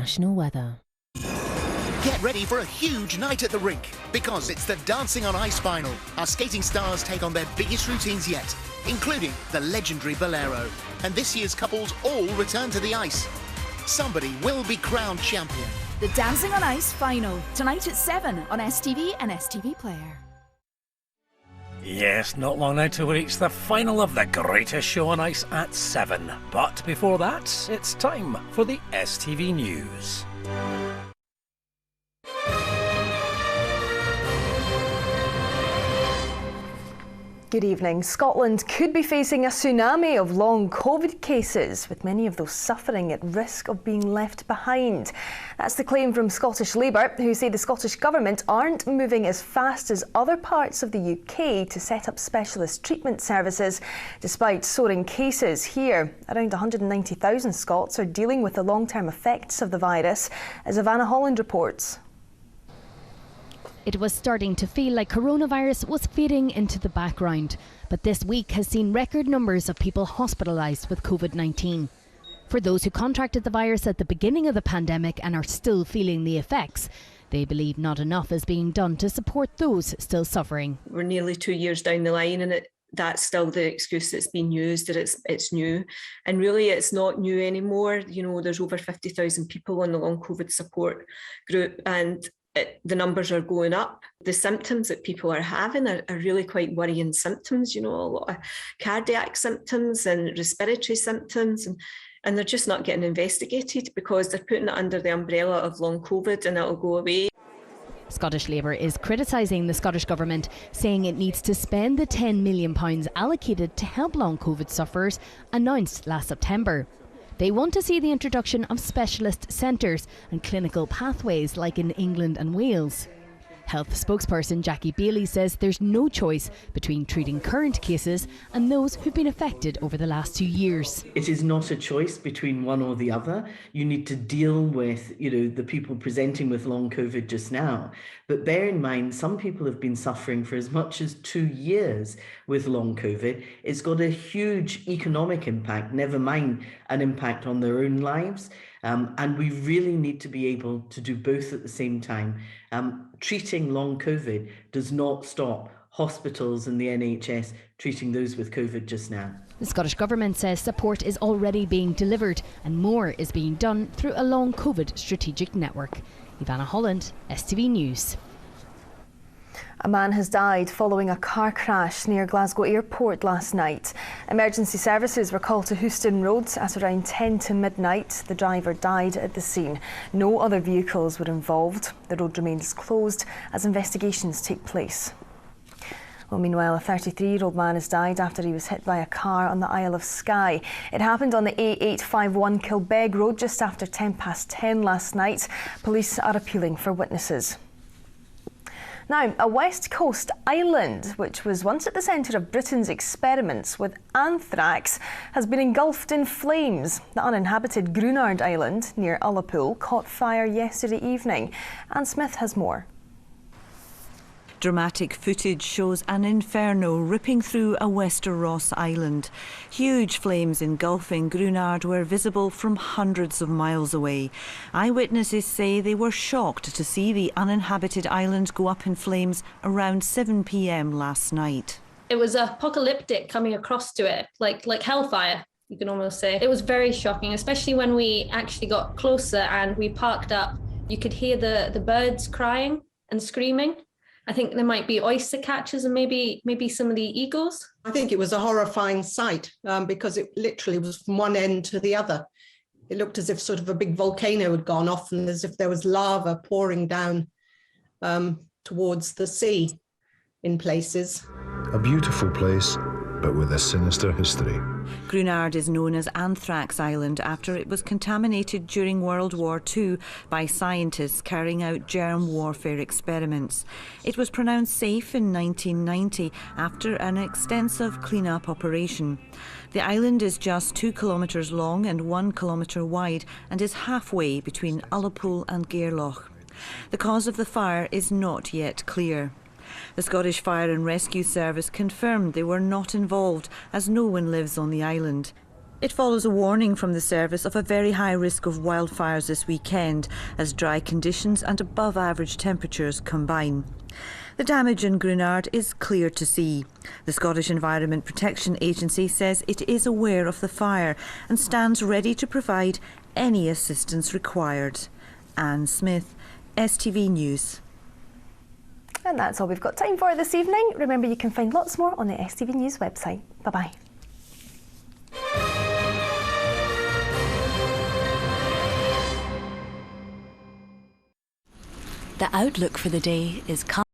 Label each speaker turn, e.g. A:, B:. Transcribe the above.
A: national weather.
B: Get ready for a huge night at the rink, because it's the Dancing on Ice final. Our skating stars take on their biggest routines yet, including the legendary Bolero. And this year's couples all return to the ice. Somebody will be crowned champion.
C: The Dancing on Ice final, tonight at 7 on STV and STV Player.
D: Yes, not long now to reach the final of the greatest show on ice at 7. But before that, it's time for the STV News.
E: Good evening. Scotland could be facing a tsunami of long COVID cases, with many of those suffering at risk of being left behind. That's the claim from Scottish Labour, who say the Scottish Government aren't moving as fast as other parts of the UK to set up specialist treatment services, despite soaring cases here. Around 190,000 Scots are dealing with the long-term effects of the virus, as Ivana Holland reports.
A: It was starting to feel like coronavirus was fading into the background, but this week has seen record numbers of people hospitalised with COVID-19. For those who contracted the virus at the beginning of the pandemic and are still feeling the effects, they believe not enough is being done to support those still suffering.
F: We're nearly 2 years down the line, and that's still the excuse that's been used, that it's new. And really it's not new anymore. You know, there's over 50,000 people on the long COVID support group, and the numbers are going up. The symptoms that people are having are really quite worrying symptoms, you know, a lot of cardiac symptoms and respiratory symptoms, and they're just not getting investigated because they're putting it under the umbrella of long COVID and it'll go away.
A: Scottish Labour is criticising the Scottish Government, saying it needs to spend the £10 million allocated to help long COVID sufferers announced last September. They want to see the introduction of specialist centres and clinical pathways like in England and Wales. Health spokesperson Jackie Bailey says there's no choice between treating current cases and those who've been affected over the last 2 years.
G: It is not a choice between one or the other. You need to deal with, the people presenting with long COVID just now. But bear in mind, some people have been suffering for as much as 2 years with long COVID. It's got a huge economic impact, never mind an impact on their own lives. And we really need to be able to do both at the same time. Treating long COVID does not stop hospitals and the NHS treating those with COVID just now.
A: The Scottish Government says support is already being delivered and more is being done through a long COVID strategic network. Ivana Holland, STV News.
E: A man has died following a car crash near Glasgow Airport last night. Emergency services were called to Houston Road at around 10 to midnight. The driver died at the scene. No other vehicles were involved. The road remains closed as investigations take place. Well, meanwhile, a 33-year-old man has died after he was hit by a car on the Isle of Skye. It happened on the A851 Kilbeg Road just after 10 last night. Police are appealing for witnesses. Now, a West Coast island, which was once at the centre of Britain's experiments with anthrax, has been engulfed in flames. The uninhabited Grunard Island near Ullapool caught fire yesterday evening. Anne Smith has more.
H: Dramatic footage shows an inferno ripping through a Wester Ross island. Huge flames engulfing Grunard were visible from hundreds of miles away. Eyewitnesses say they were shocked to see the uninhabited island go up in flames around 7 p.m. last night.
I: It was apocalyptic coming across to it, like hellfire, you can almost say. It was very shocking, especially when we actually got closer and we parked up. You could hear the birds crying and screaming. I think there might be oyster catchers and maybe some of the eagles.
J: I think it was a horrifying sight because it literally was from one end to the other. It looked as if sort of a big volcano had gone off and as if there was lava pouring down towards the sea in places.
K: A beautiful place, but with a sinister history.
H: Grunard is known as Anthrax Island after it was contaminated during World War II by scientists carrying out germ warfare experiments. It was pronounced safe in 1990 after an extensive clean-up operation. The island is just 2 kilometres long and 1 kilometre wide and is halfway between Ullapool and Gairloch. The cause of the fire is not yet clear. The Scottish Fire and Rescue Service confirmed they were not involved as no one lives on the island. It follows a warning from the service of a very high risk of wildfires this weekend as dry conditions and above average temperatures combine. The damage in Grunard is clear to see. The Scottish Environment Protection Agency says it is aware of the fire and stands ready to provide any assistance required. Anne Smith, STV News.
E: And that's all we've got time for this evening. Remember, you can find lots more on the STV News website. Bye-bye.
L: The outlook for the day is calm.